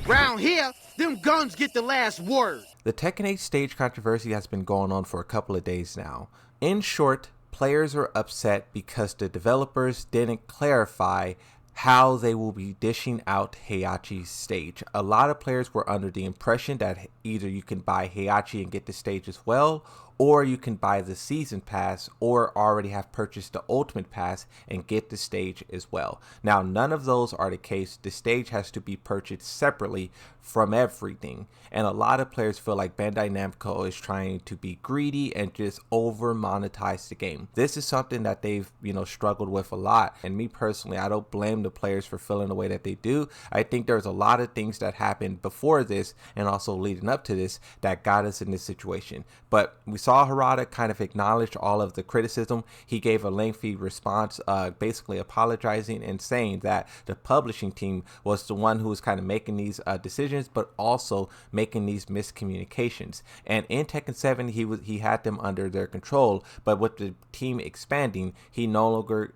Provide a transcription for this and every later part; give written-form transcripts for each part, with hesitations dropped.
Round here, them guns get the last word. The Tekken 8 stage controversy has been going on for a couple of days now. In short, players are upset because the developers didn't clarify how they will be dishing out Heihachi's stage. A lot of players were under the impression that either you can buy Heihachi and get the stage as well, or you can buy the season pass or already have purchased the ultimate pass and get the stage as well. Now, none of those are the case. The stage has to be purchased separately from everything, and a lot of players feel like Bandai Namco is trying to be greedy and just over monetize the game. This is something that they've struggled with a lot, and me personally, I don't blame the players for feeling the way that they do. I think there's a lot of things that happened before this and also leading up to this that got us in this situation, but we saw Harada kind of acknowledge all of the criticism. He gave a lengthy response, basically apologizing and saying that the publishing team was the one who was kind of making these decisions, but also making these miscommunications. And in Tekken 7, he had them under their control, but with the team expanding, he no longer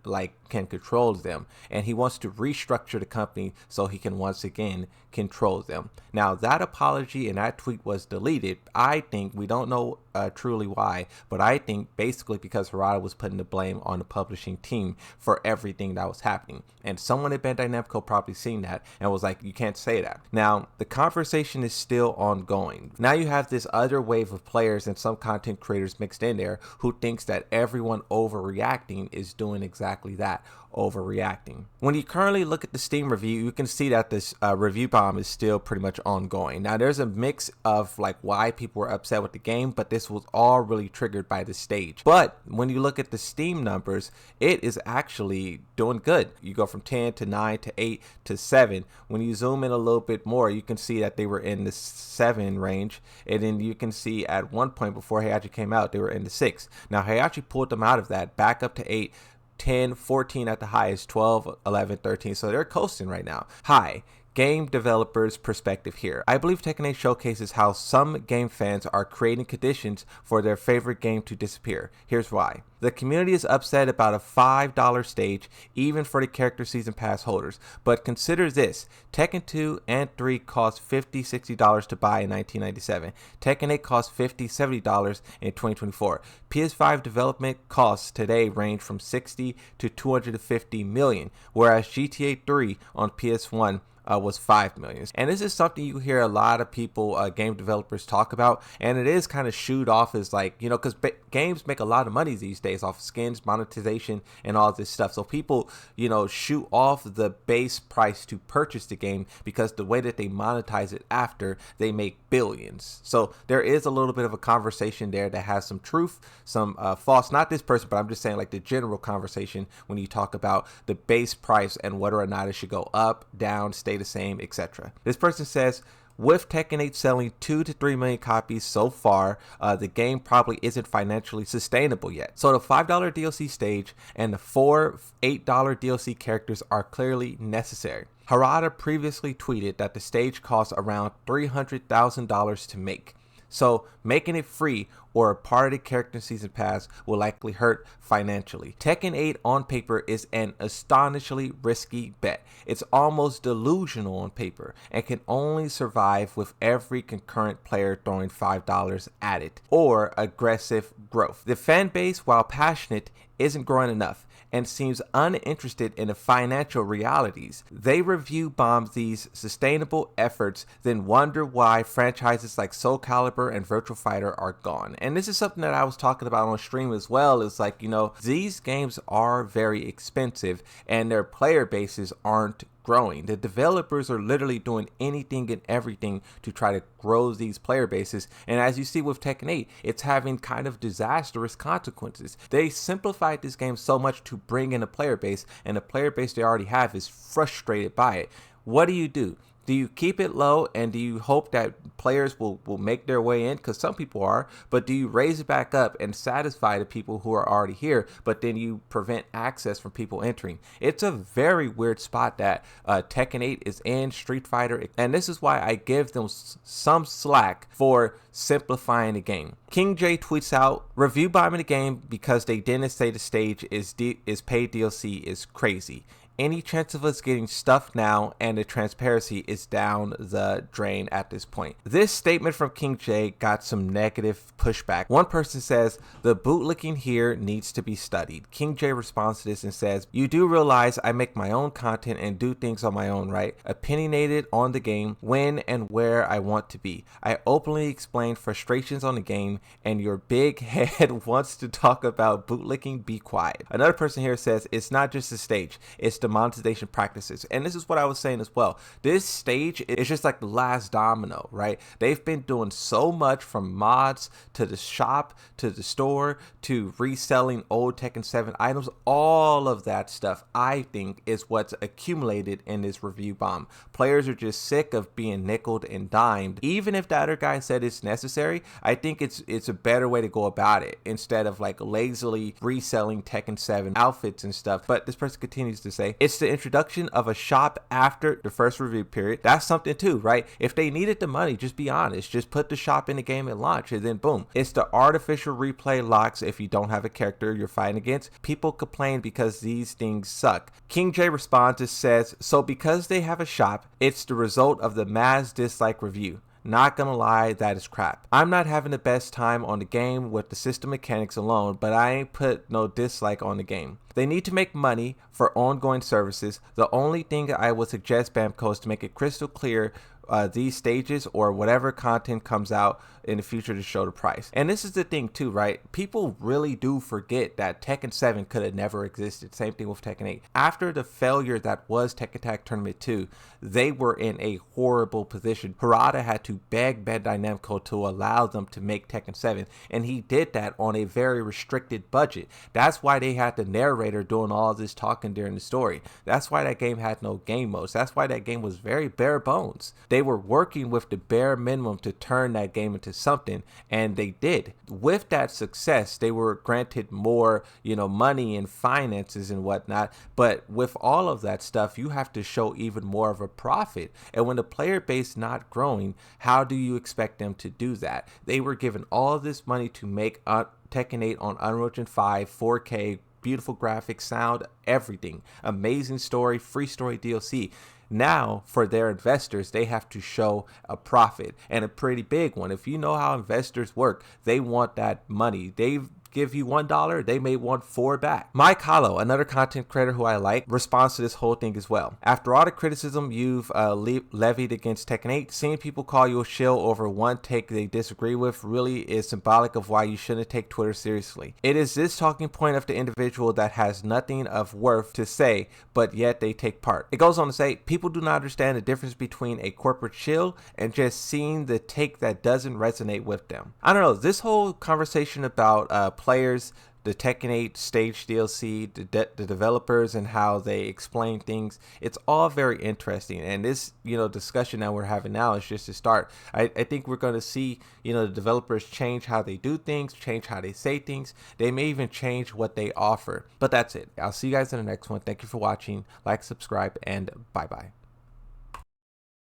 can control them, and he wants to restructure the company so he can once again control them. Now, that apology and that tweet was deleted. I think, we don't know truly why, but I think basically because Harada was putting the blame on the publishing team for everything that was happening, and someone at Bandai Namco probably seen that and was like, you can't say that. Now, the conversation is still ongoing. Now you have this other wave of players and some content creators mixed in there who thinks that everyone overreacting is doing exactly that, overreacting. When you currently look at the Steam review, you can see that this review bomb is still pretty much ongoing. Now, there's a mix of why people were upset with the game, but this was all really triggered by the stage. But when you look at the Steam numbers, it is actually doing good. You go from 10 to 9 to 8 to 7. When you zoom in a little bit more, you can see that they were in the 7 range, and then you can see at one point before Heihachi came out, they were in the 6. Now, Heihachi pulled them out of that, back up to 8, 10, 14 at the highest, 12, 11, 13. So they're coasting right now. Hi. Game developers' perspective here. I believe Tekken 8 showcases how some game fans are creating conditions for their favorite game to disappear. Here's why. The community is upset about a $5 stage, even for the character season pass holders. But consider this, Tekken 2 and 3 cost $50, $60 to buy in 1997. Tekken 8 cost $50, $70 in 2024. PS5 development costs today range from $60 to $250 million, whereas GTA 3 on PS1 was $5 million. And this is something you hear a lot of people, game developers, talk about, and it is kind of shooed off as because games make a lot of money these days off skins, monetization, and all this stuff. So people, shoot off the base price to purchase the game because the way that they monetize it after, they make billions. So there is a little bit of a conversation there that has some truth, some false, not this person, but I'm just saying the general conversation when you talk about the base price and whether or not it should go up, down, stay the same, etc. This person says, with Tekken 8 selling 2 to 3 million copies so far, the game probably isn't financially sustainable yet. So the $5 DLC stage and the $8 DLC characters are clearly necessary. Harada previously tweeted that the stage costs around $300,000 to make. So making it free or a part of the character season pass will likely hurt financially. Tekken 8 on paper is an astonishingly risky bet. It's almost delusional on paper and can only survive with every concurrent player throwing $5 at it or aggressive growth. The fan base, while passionate, isn't growing enough and seems uninterested in the financial realities. They review bomb these sustainable efforts, then wonder why franchises like Soul Calibur and Virtua Fighter are gone. And this is something that I was talking about on stream as well, is these games are very expensive and their player bases aren't growing. The developers are literally doing anything and everything to try to grow these player bases, and as you see with Tekken 8, it's having kind of disastrous consequences. They simplified this game so much to bring in a player base, and the player base they already have is frustrated by it. What do? Do you keep it low and do you hope that players will make their way in? Because some people are. But do you raise it back up and satisfy the people who are already here, but then you prevent access from people entering? It's a very weird spot that Tekken 8 is in, Street Fighter. And this is why I give them some slack for simplifying the game. King J tweets out, review bombing the game because they didn't say the stage is paid DLC is crazy. any chance of us getting stuff now, and the transparency is down the drain at this point. This statement from King J got some negative pushback. One person says, the bootlicking here needs to be studied. King J responds to this and says, you do realize I make my own content and do things on my own, right? Opinionated on the game, when and where I want to be. I openly explain frustrations on the game, and your big head wants to talk about bootlicking, be quiet. Another person here says, it's not just the stage, it's the monetization practices. And this is what I was saying as well. This stage is just like the last domino, right? They've been doing so much, from mods to the shop to the store to reselling old Tekken 7 items. All of that stuff, I think, is what's accumulated in this review bomb. Players are just sick of being nickeled and dimed. Even if the other guy said it's necessary, I think it's a better way to go about it, instead of like lazily reselling Tekken 7 outfits and stuff. But this person continues to say, it's the introduction of a shop after the first review period. That's something too, right? If they needed the money, just be honest. Just put the shop in the game at launch, and then boom. It's the artificial replay locks if you don't have a character you're fighting against. People complain because these things suck. King J responds and says, so because they have a shop, it's the result of the mass dislike review. Not gonna lie, that is crap. I'm not having the best time on the game with the system mechanics alone, but I ain't put no dislike on the game. They need to make money for ongoing services. The only thing I would suggest Bamco is to make it crystal clear these stages or whatever content comes out in the future to show the price. And this is the thing too, right? People really do forget that Tekken 7 could have never existed. Same thing with Tekken 8. After the failure that was Tekken Tag Tournament 2, they were in a horrible position. Harada had to beg Bandai Namco to allow them to make Tekken 7, and he did that on a very restricted budget. That's why they had the narrator doing all this talking during the story. That's why that game had no game modes. That's why that game was very bare bones. They were working with the bare minimum to turn that game into something, and they did. With that success, they were granted more, money and finances and whatnot. But with all of that stuff, you have to show even more of a profit. And when the player base not growing, how do you expect them to do that? They were given all of this money to make Tekken 8 on Unreal Engine 5, 4K, beautiful graphics, sound, everything. Amazing story, free story DLC. Now, for their investors, they have to show a profit, and a pretty big one. If you know how investors work, they want that money. They give you $1, they may want 4 back. Mike Hollow, another content creator who I like, responds to this whole thing as well. After all the criticism you've levied against Tekken 8, seeing people call you a shill over one take they disagree with really is symbolic of why you shouldn't take Twitter seriously. It is this talking point of the individual that has nothing of worth to say, but yet they take part. It goes on to say, people do not understand the difference between a corporate shill and just seeing the take that doesn't resonate with them. I don't know, this whole conversation about players, the Tekken 8 stage DLC, the developers, and how they explain things, it's all very interesting. And this discussion that we're having now is just a start. I think we're going to see the developers change how they do things, change how they say things. They may even change what they offer. But that's it. I'll see you guys in the next one. Thank you for watching. Like, subscribe, and bye bye.